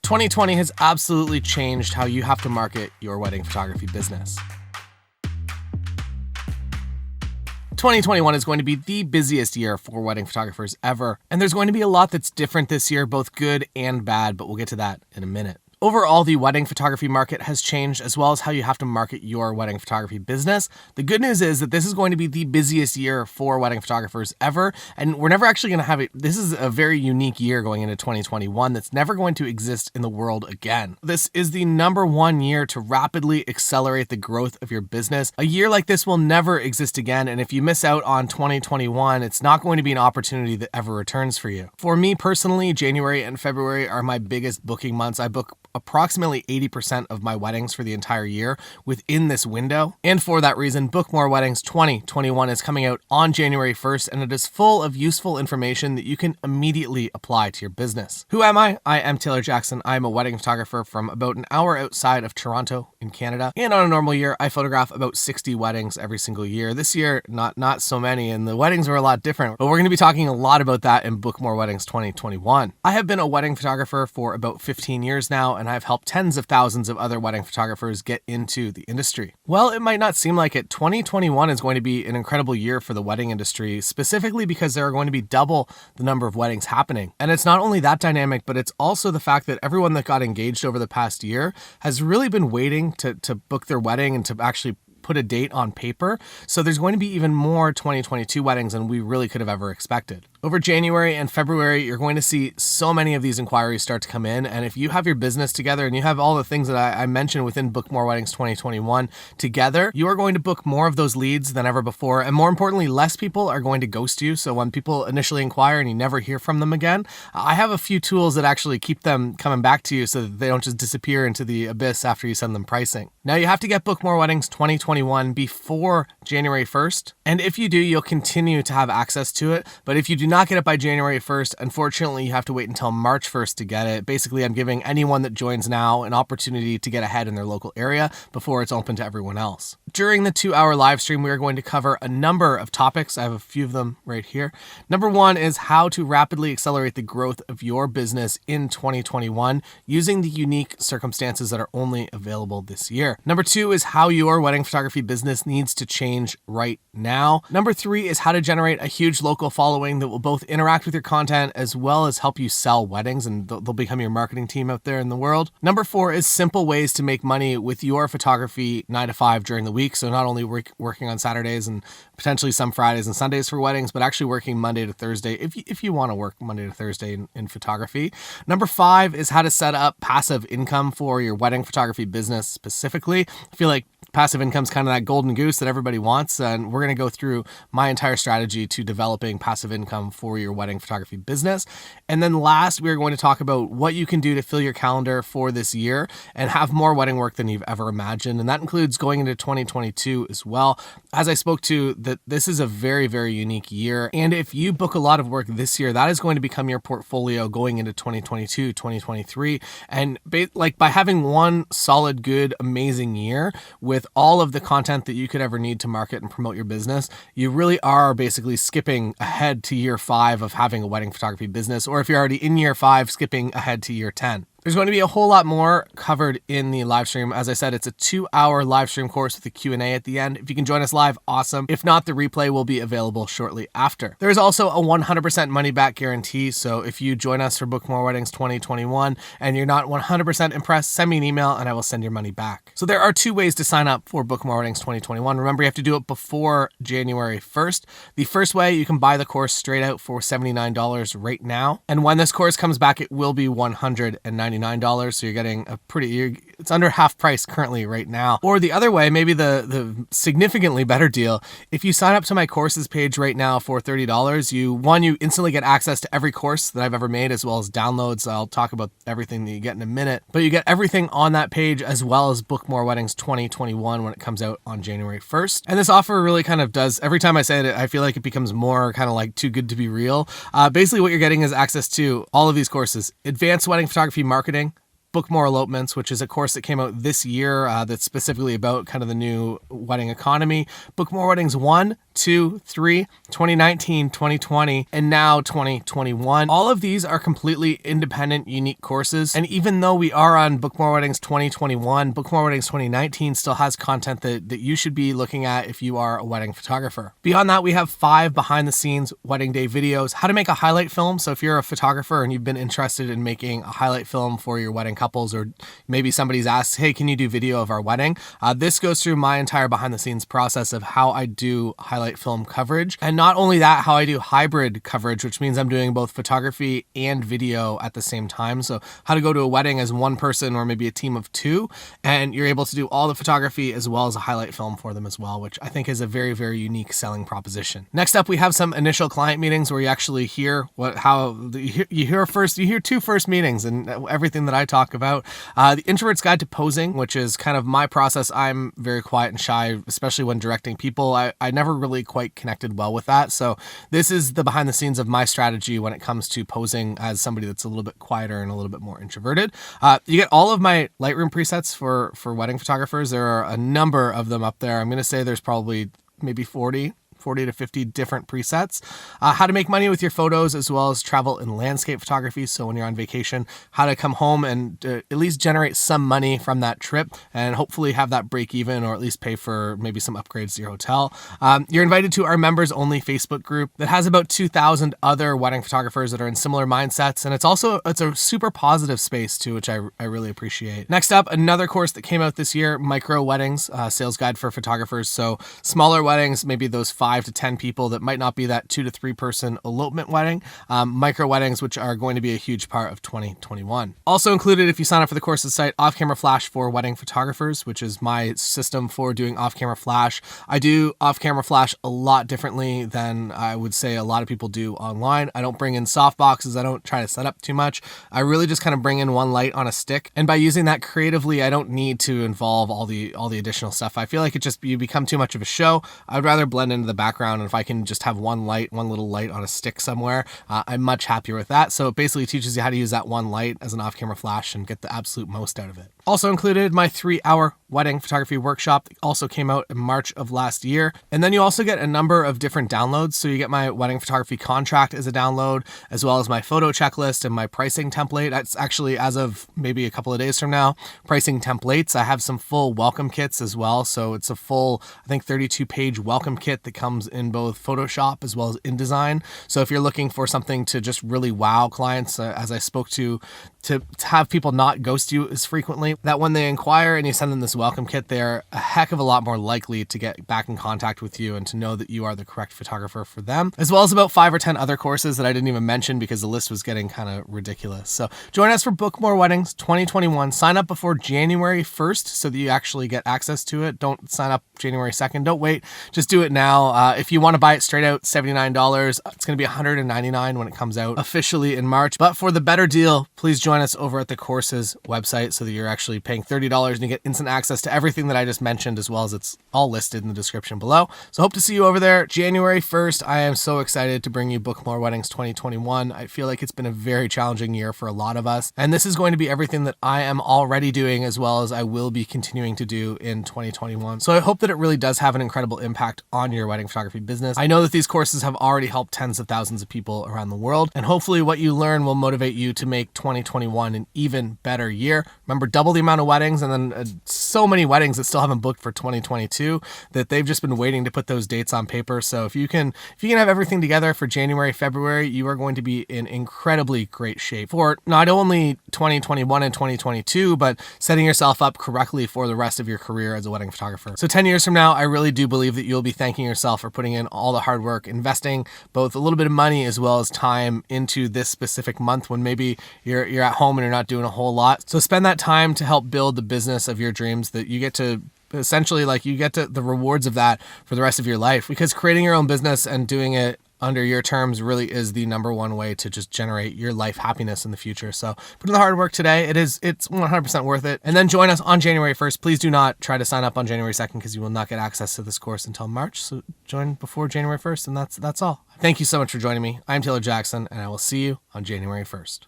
2020 has absolutely changed how you have to market your wedding photography business. 2021 is going to be the busiest year for wedding photographers ever, and there's going to be a lot that's different this year, both good and bad, but we'll get to that in a minute. Overall, the wedding photography market has changed, as well as how you have to market your wedding photography business. The good news is that this is going to be the busiest year for wedding photographers ever, and we're never actually going to have it. This is a very unique year going into 2021 that's never going to exist in the world again. This is the #1 year to rapidly accelerate the growth of your business. A year like this will never exist again, and if you miss out on 2021, it's not going to be an opportunity that ever returns for you. For me personally, January and February are my biggest booking months. I book approximately 80% of my weddings for the entire year within this window. And for that reason, Book More Weddings 2021 is coming out on January 1st, and it is full of useful information that you can immediately apply to your business. Who am I? I am Taylor Jackson. I am a wedding photographer from about an hour outside of Toronto in Canada. And on a normal year, I photograph about 60 weddings every single year. This year, not so many, and the weddings were a lot different. But we're going to be talking a lot about that in Book More Weddings 2021. I have been a wedding photographer for about 15 years now, and I've helped tens of thousands of other wedding photographers get into the industry. Well, it might not seem like it. 2021 is going to be an incredible year for the wedding industry, specifically because there are going to be double the number of weddings happening. And it's not only that dynamic, but it's also the fact that everyone that got engaged over the past year has really been waiting to book their wedding and to actually put a date on paper. So there's going to be even more 2022 weddings than we really could have ever expected. Over January and February, you're going to see so many of these inquiries start to come in. And if you have your business together and you have all the things that I mentioned within Book More Weddings 2021 together, you are going to book more of those leads than ever before. And more importantly, less people are going to ghost you. So when people initially inquire and you never hear from them again, I have a few tools that actually keep them coming back to you so that they don't just disappear into the abyss after you send them pricing. Now you have to get Book More Weddings 2021 before January 1st. And if you do, you'll continue to have access to it. But if you do not get it by January 1st, unfortunately, you have to wait until March 1st to get it. Basically, I'm giving anyone that joins now an opportunity to get ahead in their local area before it's open to everyone else. During the 2-hour live stream, we are going to cover a number of topics. I have a few of them right here. Number 1 is how to rapidly accelerate the growth of your business in 2021 using the unique circumstances that are only available this year. Number 2 is how your wedding photography business needs to change right now. Number 3 is how to generate a huge local following that will both interact with your content as well as help you sell weddings, and they'll become your marketing team out there in the world. Number 4 is simple ways to make money with your photography 9 to 5 during the week. So not only working on Saturdays and potentially some Fridays and Sundays for weddings, but actually working Monday to Thursday if you want to work Monday to Thursday in photography. Number 5 is how to set up passive income for your wedding photography business specifically. I feel like passive income is kind of that golden goose that everybody wants, and we're going to go through my entire strategy to developing passive income for your wedding photography business. And then last, we're going to talk about what you can do to fill your calendar for this year and have more wedding work than you've ever imagined. And that includes going into 2022 as well. As I spoke to, that this is a very, very unique year. And if you book a lot of work this year, that is going to become your portfolio going into 2022, 2023. And by having one solid, good, amazing year with all of the content that you could ever need to market and promote your business, you really are basically skipping ahead to year 5 of having a wedding photography business, or if you're already in year 5, skipping ahead to year 10. There's going to be a whole lot more covered in the live stream. As I said, it's a 2-hour live stream course with a Q&A at the end. If you can join us live, awesome. If not, the replay will be available shortly after. There is also a 100% money back guarantee. So if you join us for Book More Weddings 2021 and you're not 100% impressed, send me an email and I will send your money back. So there are 2 ways to sign up for Book More Weddings 2021. Remember, you have to do it before January 1st. The first way, you can buy the course straight out for $79 right now. And when this course comes back, it will be $199. So you're getting it's under half price currently right now. Or the other way, maybe the significantly better deal, if you sign up to my courses page right now for $30, you instantly get access to every course that I've ever made, as well as downloads. I'll talk about everything that you get in a minute, but you get everything on that page, as well as Book More Weddings 2021 when it comes out on January 1st. And this offer really kind of does, every time I say it, I feel like it becomes more kind of like too good to be real. Basically what you're getting is access to all of these courses: advanced wedding photography marketing, Book More Elopements, which is a course that came out this year that's specifically about kind of the new wedding economy. Book More Weddings 1, 2, 3, 2019, 2020, and now 2021. All of these are completely independent, unique courses. And even though we are on Book More Weddings 2021, Book More Weddings 2019 still has content that you should be looking at if you are a wedding photographer. Beyond that, we have 5 behind the scenes wedding day videos, how to make a highlight film. So if you're a photographer and you've been interested in making a highlight film for your wedding couples, or maybe somebody's asked, hey, can you do video of our wedding? This goes through my entire behind the scenes process of how I do highlight film coverage. And not only that, how I do hybrid coverage, which means I'm doing both photography and video at the same time. So how to go to a wedding as one person or maybe a team of 2, and you're able to do all the photography as well as a highlight film for them as well, which I think is a very, very unique selling proposition. Next up, we have some initial client meetings where you actually hear you hear 2 first meetings and everything that I talk about. The Introverts Guide to Posing, which is kind of my process. I'm very quiet and shy, especially when directing people. I never really quite connected well with that. So this is the behind the scenes of my strategy when it comes to posing as somebody that's a little bit quieter and a little bit more introverted. You get all of my Lightroom presets for wedding photographers. There are a number of them up there. I'm going to say there's probably maybe 40 to 50 different presets. How to make money with your photos, as well as travel and landscape photography. So when you're on vacation, how to come home and at least generate some money from that trip and hopefully have that break even, or at least pay for maybe some upgrades to your hotel. You're invited to our members only Facebook group that has about 2,000 other wedding photographers that are in similar mindsets. And it's a super positive space too, which I really appreciate. Next up, another course that came out this year, Micro Weddings, Sales Guide for Photographers. So smaller weddings, maybe those 5 to 10 people that might not be that 2 to 3 person elopement wedding. Micro weddings, which are going to be a huge part of 2021. Also included, if you sign up for the courses site, off-camera flash for wedding photographers, which is my system for doing off-camera flash. I do off-camera flash a lot differently than I would say a lot of people do online. I don't bring in soft boxes. I don't try to set up too much. I really just kind of bring in one light on a stick. And by using that creatively, I don't need to involve all the additional stuff. I feel like you become too much of a show. I'd rather blend into the background, and if I can just have one little light on a stick somewhere, I'm much happier with that. So it basically teaches you how to use that one light as an off-camera flash and get the absolute most out of it. Also included, my 3-hour wedding photography workshop that also came out in March of last year. And then you also get a number of different downloads. So you get my wedding photography contract as a download, as well as my photo checklist and my pricing template. That's actually, as of maybe a couple of days from now, pricing templates. I have some full welcome kits as well. So it's a full, I think, 32-page welcome kit that comes in both Photoshop as well as InDesign. So if you're looking for something to just really wow clients, as I spoke to have people not ghost you as frequently, that when they inquire and you send them this welcome kit, they're a heck of a lot more likely to get back in contact with you and to know that you are the correct photographer for them, as well as about 5 or 10 other courses that I didn't even mention because the list was getting kind of ridiculous. So join us for Book More Weddings 2021. Sign up before January 1st so that you actually get access to it. Don't sign up January 2nd. Don't wait. Just do it now. If you want to buy it straight out, $79. It's going to be $199 when it comes out officially in March. But for the better deal, please join us over at the courses website so that you're actually paying $30 and you get instant access to everything that I just mentioned, as well as it's all listed in the description below. So hope to see you over there January 1st. I am so excited to bring you Book More Weddings 2021. I feel like it's been a very challenging year for a lot of us. And this is going to be everything that I am already doing, as well as I will be continuing to do in 2021. So I hope that it really does have an incredible impact on your wedding photography business. I know that these courses have already helped tens of thousands of people around the world, and hopefully what you learn will motivate you to make 2021 an even better year. Remember, double the amount of weddings, and then so many weddings that still haven't booked for 2022 that they've just been waiting to put those dates on paper. So if you can have everything together for January, February, you are going to be in incredibly great shape for not only 2021 and 2022, but setting yourself up correctly for the rest of your career as a wedding photographer. So 10 years from now, I really do believe that you'll be thanking yourself for putting in all the hard work, investing both a little bit of money as well as time into this specific month when maybe you're at home and you're not doing a whole lot. So spend that time to help build the business of your dreams that you get to essentially, you get to the rewards of that for the rest of your life, because creating your own business and doing it under your terms really is the number one way to just generate your life happiness in the future. So put in the hard work today. It's 100% worth it. And then join us on January 1st. Please do not try to sign up on January 2nd because you will not get access to this course until March. So join before January 1st, and that's all. Thank you so much for joining me. I'm Taylor Jackson, and I will see you on January 1st.